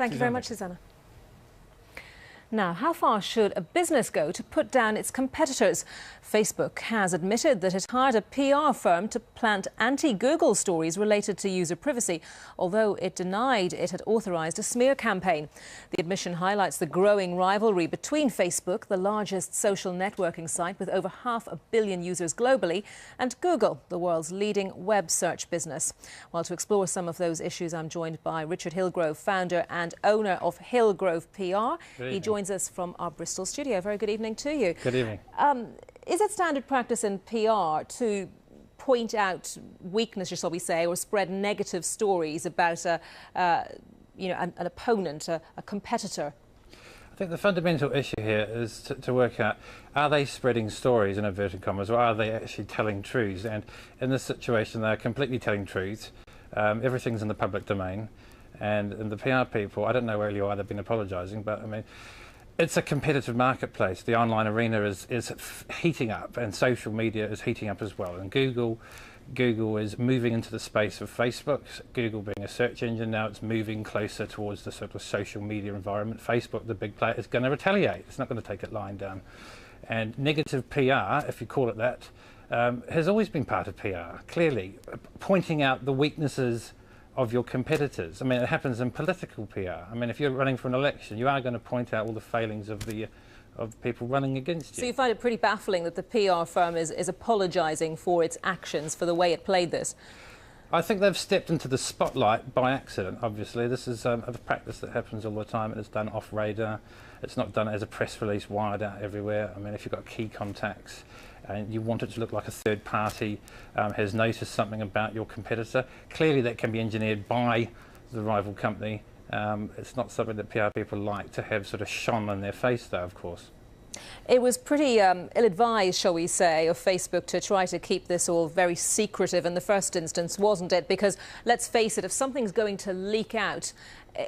Thank you very much, Susanna. Now, how far should a business go to put down its competitors? Facebook has admitted that it hired a PR firm to plant anti-Google stories related to user privacy, although it denied it had authorised a smear campaign. The admission highlights the growing rivalry between Facebook, the largest social networking site with over 500 million users globally, and Google, the world's leading web search business. Well, to explore some of those issues, I'm joined by Richard Hillgrove, founder and owner of Hillgrove PR. He joins us from our Bristol studio. Very good evening to you. Good evening. Is it standard practice in PR to point out weaknesses, shall we say, or spread negative stories about an opponent, a competitor? I think the fundamental issue here is to work out, are they spreading stories in inverted commas, or are they actually telling truths? And in this situation, they're completely telling truths. Everything's in the public domain, and the PR people, I don't know really why they've been apologising, but I mean, it's a competitive marketplace. The online arena is heating up, and social media is heating up as well. And Google is moving into the space of Facebook. Google being a search engine, now it's moving closer towards the sort of social media environment. Facebook, the big player, is going to retaliate. It's not going to take it lying down. And negative PR, if you call it that, has always been part of PR, clearly, pointing out the weaknesses of your competitors. I mean, it happens in political PR. I mean, if you're running for an election, you are going to point out all the failings of the people running against you. So you find it pretty baffling that the PR firm is apologising for its actions, for the way it played this? I think they've stepped into the spotlight by accident, obviously. This is a practice that happens all the time, and it's done off radar. It's not done as a press release wired out everywhere. I mean, if you've got key contacts and you want it to look like a third party has noticed something about your competitor, clearly that can be engineered by the rival company. It's not something that PR people like to have sort of shone in their face, though, of course. It was pretty ill-advised, shall we say, of Facebook to try to keep this all very secretive in the first instance, wasn't it? Because, let's face it, if something's going to leak out,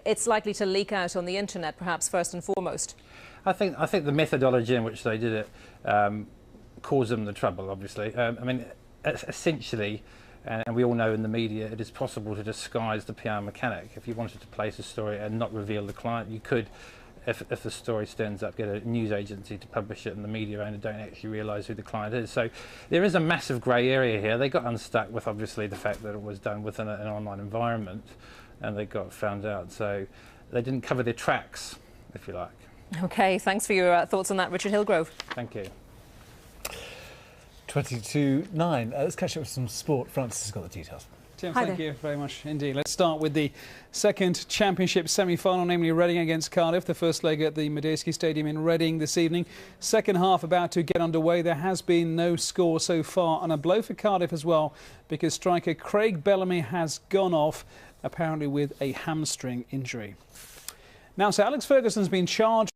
it's likely to leak out on the internet, perhaps, first and foremost. I think the methodology in which they did it caused them the trouble, obviously. I mean, essentially, and we all know in the media, it is possible to disguise the PR mechanic. If you wanted to place a story and not reveal the client, you could, if the story stands up, get a news agency to publish it, and the media owner don't actually realise who the client is. So there is a massive grey area here. They got unstuck with, obviously, the fact that it was done within an online environment, and they got found out. So they didn't cover their tracks, if you like. OK, thanks for your thoughts on that, Richard Hillgrove. Thank you. 22-9. Let's catch up with some sport. Francis has got the details. Tim, thank you very much indeed. Let's start with the second championship semi-final, namely Reading against Cardiff. The first leg at the Medeski Stadium in Reading this evening. Second half about to get underway. There has been no score so far, and a blow for Cardiff as well, because striker Craig Bellamy has gone off, apparently with a hamstring injury. Now, so Alex Ferguson's been charged